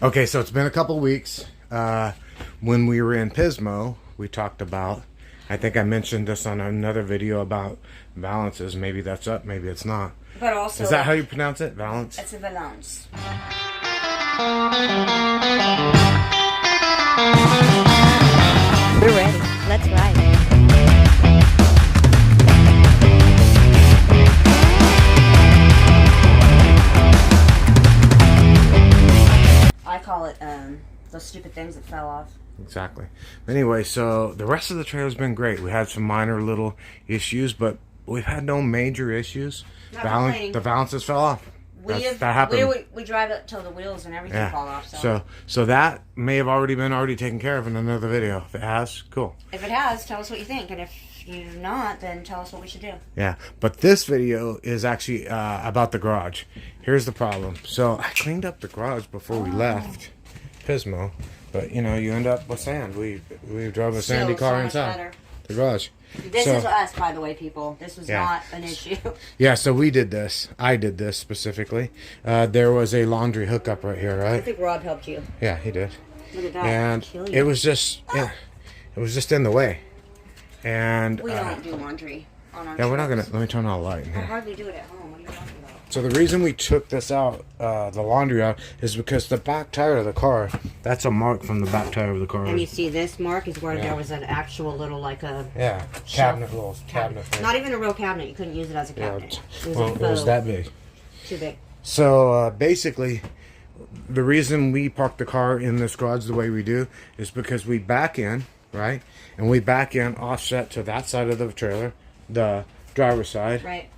Okay, so it's been a couple weeks. When we were in Pismo, we talked about, I think I mentioned this on another video about balances. Maybe that's up, maybe it's not. But also... Is that how you pronounce it? Balance? It's a balance. We're ready. Let's ride. I call it those stupid things that fell off. Exactly. Anyway, so the rest of the trailer's been great. We had some minor little issues, but we've had no major issues. The balances fell off. That happened. We drive it till the wheels and everything fall off. So that may have already taken care of in another video. If it has, cool. If it has, tell us what you think, and if you're not, then tell us what we should do. Yeah, but this video is actually about the garage. Here's the problem. So I cleaned up the garage before we left Pismo, but you know, you end up with sand. We drove a sandy car inside the garage. This is us, by the way, people. This was not an issue. Yeah, so we did this. I did this specifically. There was a laundry hookup right here, right? I think Rob helped you. Yeah, he did. Look at that. And it was just, it was just in the way. And we don't do laundry on our we're not gonna. Let me turn on the light in I here. hardly do it at home. What are you talking about? So the reason we took this out, the laundry out, is because the back tire of the car, that's a mark from the back tire of the car. And you see this mark is where there was an actual little, like a... Yeah, little cabinet thing. Not even a real cabinet. You couldn't use it as a cabinet. It was that big. Too big. So basically, the reason we park the car in this garage the way we do is because we back in, right? And we back in offset to that side of the trailer, the driver's side. Right.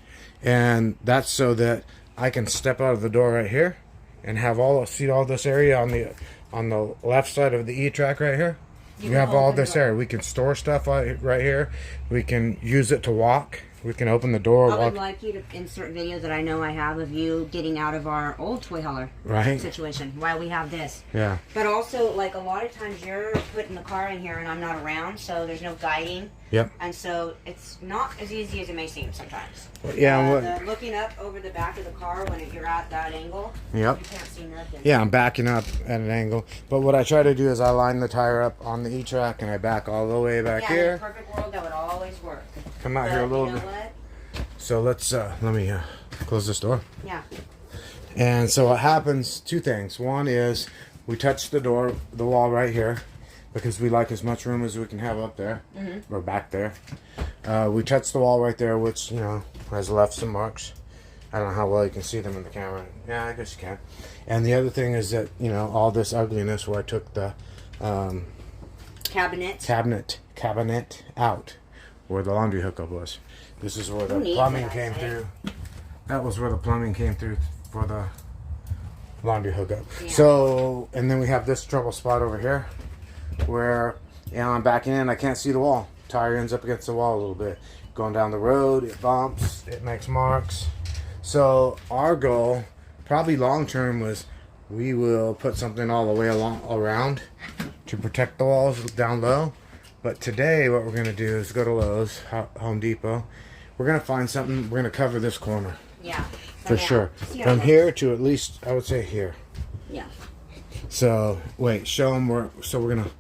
And that's so that I can step out of the door right here and have all this area on the left side of the E-track right here. You have all this area. We can store stuff right here. We can use it to walk. We can open the door. I would like you to insert videos that I know I have of you getting out of our old Toyhauler situation while we have this. Yeah. But also, like, a lot of times you're putting the car in here and I'm not around, so there's no guiding. Yep. And so it's not as easy as it may seem sometimes. Yeah. Looking up over the back of the car when you're at that angle. Yep. You can't see nothing. Yeah, I'm backing up at an angle. But what I try to do is I line the tire up on the E-track and I back all the way back here. In a perfect world, that would always work. Come out here a little bit. So let's let me close this door. Yeah. And so what happens, two things. One is we touch the wall right here, because we like as much room as we can have up there, or back there. We touch the wall right there, which, you know, has left some marks. I don't know how well you can see them in the camera. Yeah, I guess you can. And the other thing is that, you know, all this ugliness where I took the cabinet out, where the laundry hookup was. This is where the plumbing came through. That was where the plumbing came through for the laundry hookup. Yeah. So, and then we have this trouble spot over here where, you know, I'm backing in, I can't see the wall. Tire ends up against the wall a little bit. Going down the road, it bumps, it makes marks. So our goal, probably long term, was we will put something all the way around to protect the walls down low. But today what we're going to do is go to Lowe's, Home Depot. We're going to find something. We're going to cover this corner. Yeah. For sure. From here to at least, I would say here. Yeah. So, wait, show them where, so we're going to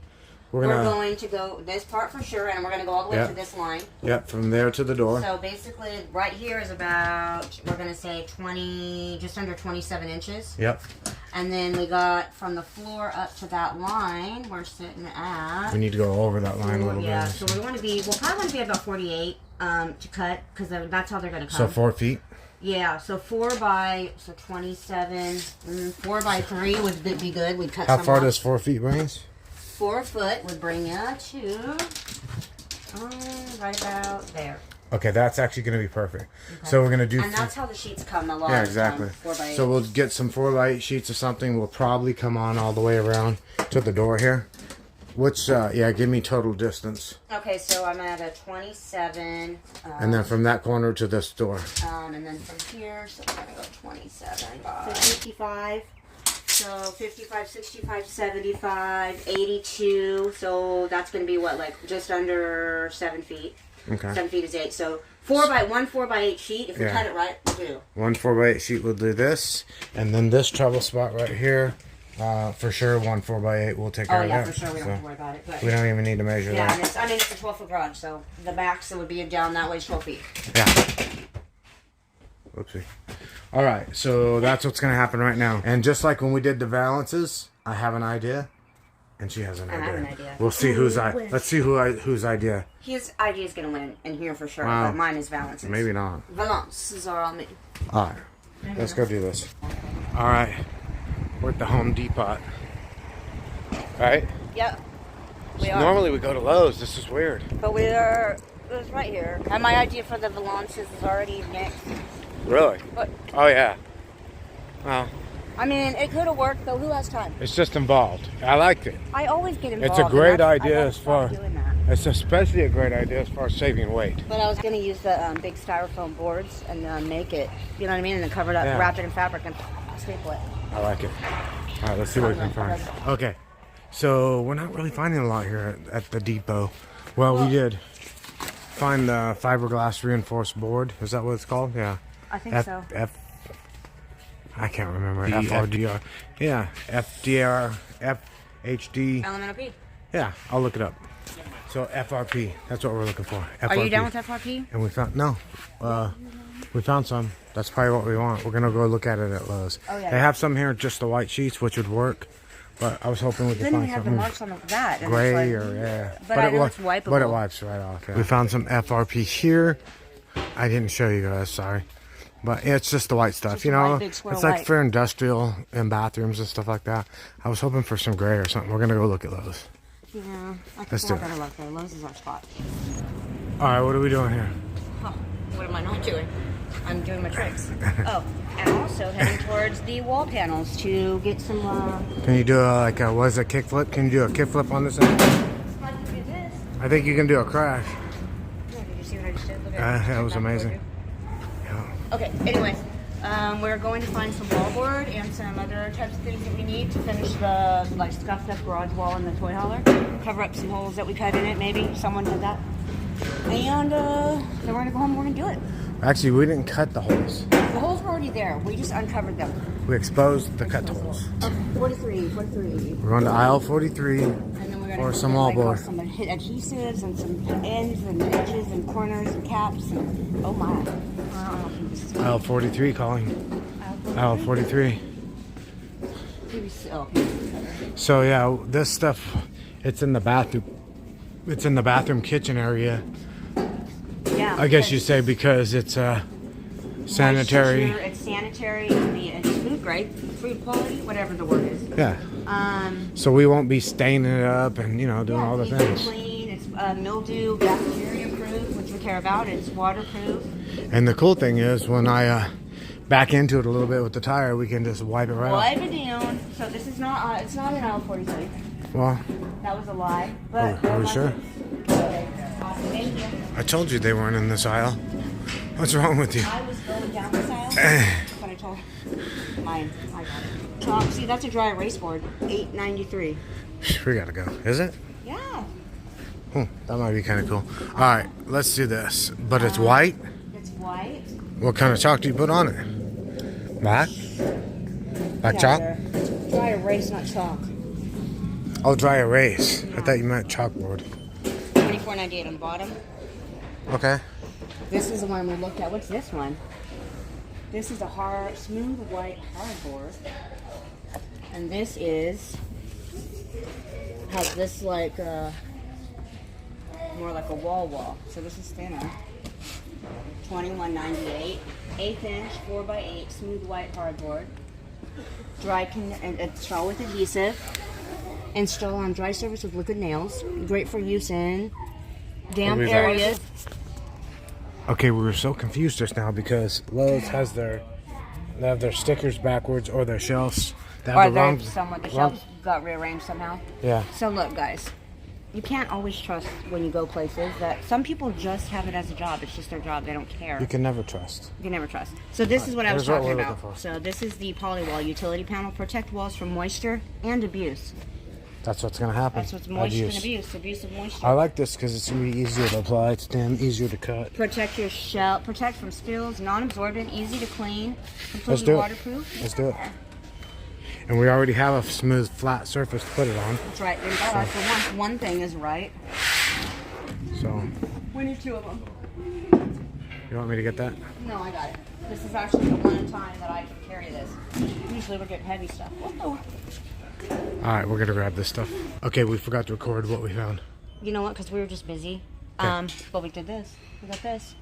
go this part for sure, and we're going to go all the way to this line. Yep, from there to the door. So basically, right here is about, we're going to say just under 27 inches. Yep. And then we got from the floor up to that line, we're sitting at... We need to go over that line a little bit. Yeah, so we'll probably want to be about 48 to cut, because that's how they're going to come. So 4 feet? Yeah, so 27, 4 by 3 would be good. We'd cut How some far off. does 4 feet bring us? 4 foot would bring you to right about there. Okay, that's actually going to be perfect. Okay. So we're going to do... And that's how the sheets come a lot. Yeah, exactly. 4x8. So we'll get some 4x8 sheets or something. We'll probably come on all the way around to the door here. Which, give me total distance. Okay, so I'm at a 27. And then from that corner to this door. And then from here, so we're going to go 27 by 55. So 55, 65, 75, 82. So that's going to be what, like just under 7 feet. Okay. 7 feet is 8. So 4x8 sheet. If we cut it right, we'll do. 1 4x8 sheet will do this. And then this trouble spot right here For sure, one 4x8 will take care of that. For sure, we don't have to worry about it. But we don't even need to measure that. Yeah, I mean, it's a 12-foot garage, so the max that would be down that way is 12 feet. Yeah. Whoopsie. All right, so that's what's going to happen right now. And just like when we did the valances, I have an idea, and she has an idea. I have an idea. We'll see let's see whose idea. His idea is going to win in here for sure, but mine is valances. Maybe not. Valances are on me. All right, let's go do this. All right, we're at the Home Depot. Right? Yep. We are. Normally we go to Lowe's. This is weird. But it was right here. And my idea for the valances is already mixed. Really? But, oh, yeah. Well, I mean, it could have worked, though. Who has time? It's just involved. I liked it. I always get involved. It's a great idea as far. Doing that. It's especially a great idea as far as saving weight. But I was going to use the big styrofoam boards and make it, you know what I mean, and then cover it up, wrap it in fabric, and staple it. I like it. All right, let's see what we can find. Okay, so we're not really finding a lot here at the depot. Well, we did find the fiberglass reinforced board. Is that what it's called? Yeah. I think so. I can't remember. FRDR. Yeah, FDR, FHD. Elemental P. Yeah, I'll look it up. So FRP, that's what we're looking for. FRP. Are you down with FRP? And we found we found some. That's probably what we want. We're gonna go look at it at Lowe's. Oh, yeah. They have some here, just the white sheets, which would work. But I was hoping we could Then find we have the something marks on that. And gray it's like, or yeah. But I know it's wipeable. But it wipes right off. Yeah. We found some FRP here. I didn't show you guys. Sorry. But it's just the white stuff, Just you know. white, big square It's like white. for industrial and bathrooms and stuff like that. I was hoping for some gray or something. We're gonna go look at Lowe's. Yeah, I Let's think do I it. better look there. Lowe's is our spot. All right, what are we doing here? Oh, what am I not doing? I'm doing my tricks. Oh, and also heading towards the wall panels to get some. Can you do what is a kickflip? Can you do a kickflip on this end? I can do this. I think you can do a crash. Yeah, did you see what I just did? Look at That was amazing. Yeah. Okay, anyways, we're going to find some wallboard and some other types of things that we need to finish the scuffed up garage wall in the Toyhauler. Cover up some holes that we cut in it, maybe. Someone did that. And then we're going to go home and we're going to do it. Actually, we didn't cut the holes. The holes were already there. We just uncovered them. We exposed the cut holes. 43. We're going to aisle 43 And then we're for gonna some like, wallboard. some adhesives and some ends and edges and corners and caps and oh my. Aisle 43 calling. Aisle 43. So yeah, this stuff, it's in the bathroom. It's in the bathroom kitchen area. Yeah. I guess you say because it's sanitary. Moisture, it's sanitary. It's food grade, food quality, whatever the word is. Yeah. So we won't be staining it up and doing all the easy to things. clean. It's mildew, bacteria proof, which we care about. It's waterproof. And the cool thing is when I back into it a little bit with the tire, we can just wipe it right off. Wipe it down. So this is not. It's not an aisle 43. Well, That was a lie. But are we sure? Okay. Awesome. Thank you. I told you they weren't in this aisle. What's wrong with you? I was going down this aisle, but I told I got it. So, see, that's a dry erase board. $8.93. We gotta go. Is it? Yeah. That might be kind of cool. All right, let's do this. But it's white. It's white. What kind of chalk do you put on it? Black? Black chalk? Dry erase, not chalk. Oh, dry erase. I thought you meant chalkboard. $24.98 on the bottom. Okay. This is the one we looked at. What's this one? This is a smooth white hardboard. And this has this more like a wall. So this is thinner. $21.98. 1/8 inch, 4x8, smooth white hardboard. And install with adhesive. Install on dry surface with liquid nails. Great for use in damp areas. Okay, we were so confused just now because Lowe's has they have their stickers backwards or their shelves. They have The shelves got rearranged somehow. Yeah. So look, guys, you can't always trust when you go places that some people just have it as a job. It's just their job. They don't care. You can never trust. You can never trust. So this is what I was Here's what talking we're about. looking for. So this is the polywall utility panel. Protect walls from moisture and abuse. That's what's gonna happen. That's what's moisture and abuse. Abuse of moisture. I like this because it's gonna be easier to apply. It's damn easier to cut. Protect your shell. Protect from spills. Non-absorbent. Easy to clean. Let's Completely do it. waterproof. Let's do it. And we already have a smooth, flat surface to put it on. That's right. For one thing is right. So. We need 2 of them. You want me to get that? No, I got it. This is actually the one time that I can carry this. Usually we're getting heavy stuff. Alright, we're gonna grab this stuff. Okay, we forgot to record what we found. You know what? Because we were just busy. Okay. But we did this. We got this.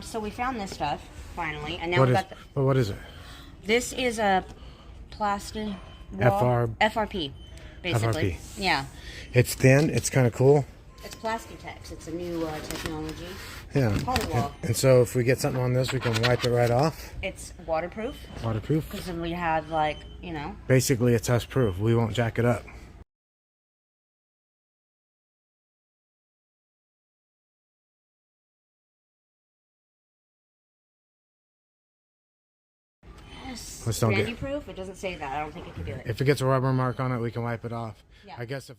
So we found this stuff finally, and now What we is, got. but what is it? This is a plastic wall. FRP, basically. FRP. Yeah. It's thin. It's kind of cool. It's Plastitex. It's a new technology. Yeah. Polywall. And so if we get something on this, we can wipe it right off. It's waterproof. Waterproof. Because then we have, like, you know. Basically, it's us proof. We won't jack it up. Yes. Let's don't Brandy proof? It doesn't say that. I don't think it can do it. If it gets a rubber mark on it, we can wipe it off. Yeah. I guess if